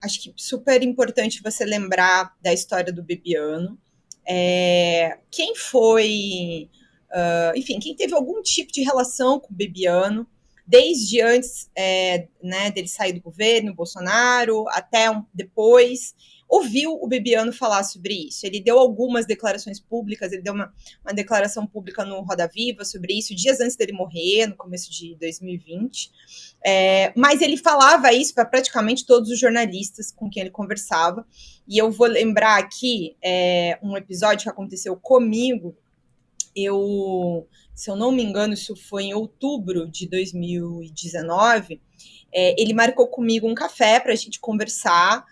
acho que super importante você lembrar da história do Bebiano. Quem foi, enfim, quem teve algum tipo de relação com o Bebiano, desde antes né, dele sair do governo, Bolsonaro, até depois, ouviu o Bebiano falar sobre isso. Ele deu algumas declarações públicas, ele deu uma declaração pública no Roda Viva sobre isso, dias antes dele morrer, no começo de 2020. Mas ele falava isso para praticamente todos os jornalistas com quem ele conversava. E eu vou lembrar aqui um episódio que aconteceu comigo. Se eu não me engano, isso foi em outubro de 2019. Ele marcou comigo um café para a gente conversar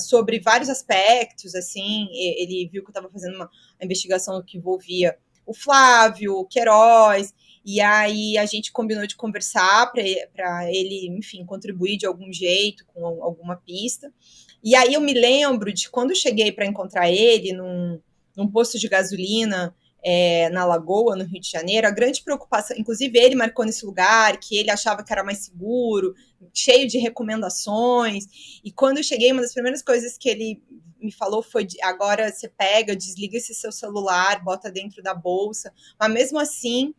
sobre vários aspectos. Assim, ele viu que eu estava fazendo uma investigação que envolvia o Flávio, o Queiroz, e aí a gente combinou de conversar para ele, enfim, contribuir de algum jeito, com alguma pista. E aí eu me lembro de quando eu cheguei para encontrar ele num posto de gasolina na Lagoa, no Rio de Janeiro, a grande preocupação, inclusive ele marcou nesse lugar, que ele achava que era mais seguro, cheio de recomendações, e quando eu cheguei, uma das primeiras coisas que ele me falou foi, agora você pega, desliga esse seu celular, bota dentro da bolsa, mas mesmo assim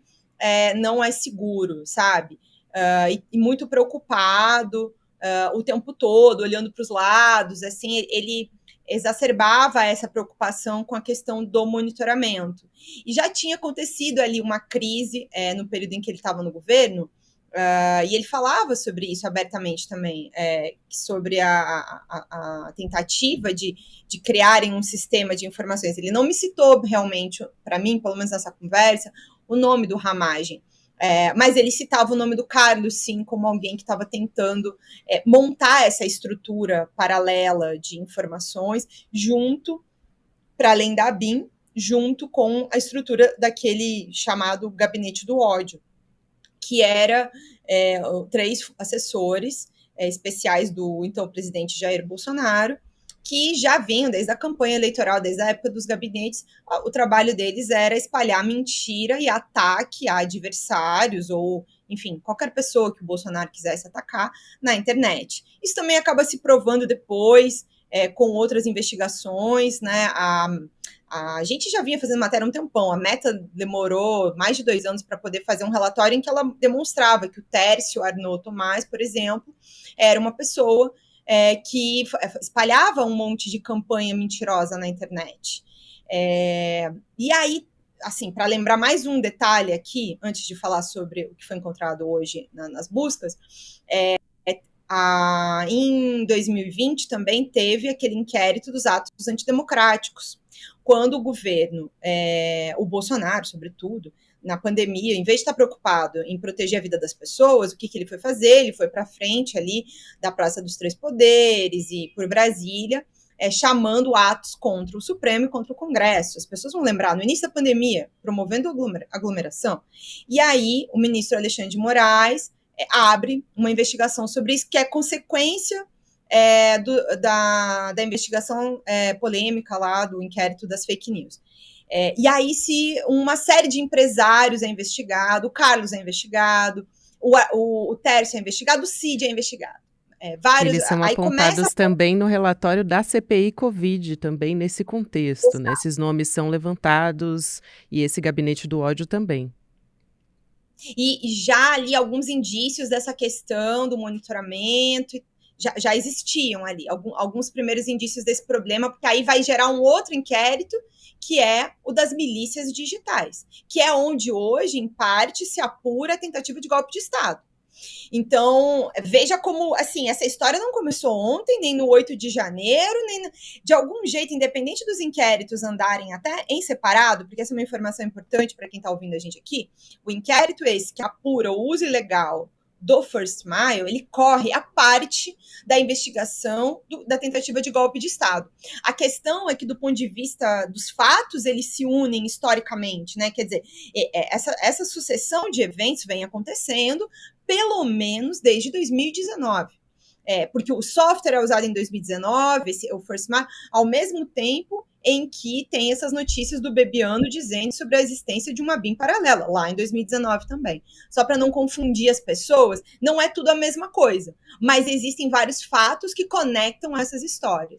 não é seguro, sabe? E muito preocupado o tempo todo, olhando para os lados, assim, ele exacerbava essa preocupação com a questão do monitoramento. E já tinha acontecido ali uma crise no período em que ele estava no governo, e ele falava sobre isso abertamente também, sobre a tentativa de criarem um sistema de informações. Ele não me citou realmente, para mim, pelo menos nessa conversa, o nome do Ramagem. Mas ele citava o nome do Carlos, sim, como alguém que estava tentando montar essa estrutura paralela de informações, junto, para além da ABIN, junto com a estrutura daquele chamado Gabinete do Ódio, que era 3 assessores especiais do então presidente Jair Bolsonaro, que já vinham desde a campanha eleitoral, desde a época dos gabinetes. O trabalho deles era espalhar mentira e ataque a adversários ou, enfim, qualquer pessoa que o Bolsonaro quisesse atacar na internet. Isso também acaba se provando depois com outras investigações, né? A gente já vinha fazendo matéria há um tempão. A Meta demorou mais de 2 anos para poder fazer um relatório em que ela demonstrava que o Tércio Arnaud Tomás, por exemplo, era uma pessoa que espalhava um monte de campanha mentirosa na internet. E aí, assim, para lembrar mais um detalhe aqui, antes de falar sobre o que foi encontrado hoje nas buscas, em 2020 também teve aquele inquérito dos atos antidemocráticos, quando o governo, o Bolsonaro, sobretudo, na pandemia, em vez de estar preocupado em proteger a vida das pessoas, o que ele foi fazer? Ele foi para frente ali da Praça dos Três Poderes e por Brasília, chamando atos contra o Supremo e contra o Congresso. As pessoas vão lembrar, no início da pandemia, promovendo aglomeração. E aí, o ministro Alexandre de Moraes abre uma investigação sobre isso, que é consequência da investigação polêmica lá, do inquérito das fake news. E aí, se uma série de empresários é investigado, o Carlos é investigado, o Tércio é investigado, o Cid é investigado. Eles são aí apontados também no relatório da CPI Covid, também nesse contexto, né? Esses nomes são levantados e esse gabinete do ódio também. E já ali alguns indícios dessa questão do monitoramento já existiam ali, alguns primeiros indícios desse problema, porque aí vai gerar um outro inquérito, que é o das milícias digitais, que é onde hoje, em parte, se apura a tentativa de golpe de Estado. Então, veja como, assim, essa história não começou ontem, nem no 8 de janeiro, nem de algum jeito, independente dos inquéritos andarem até em separado, porque essa é uma informação importante para quem está ouvindo a gente aqui, o inquérito esse que apura o uso ilegal do First Mile, ele corre a parte da investigação da tentativa de golpe de Estado. A questão é que, do ponto de vista dos fatos, eles se unem historicamente, né? Quer dizer, essa sucessão de eventos vem acontecendo pelo menos desde 2019. Porque o software é usado em 2019, o First Mile, ao mesmo tempo em que tem essas notícias do Bebiano dizendo sobre a existência de uma BIM paralela, lá em 2019 também. Só para não confundir as pessoas, não é tudo a mesma coisa, mas existem vários fatos que conectam essas histórias.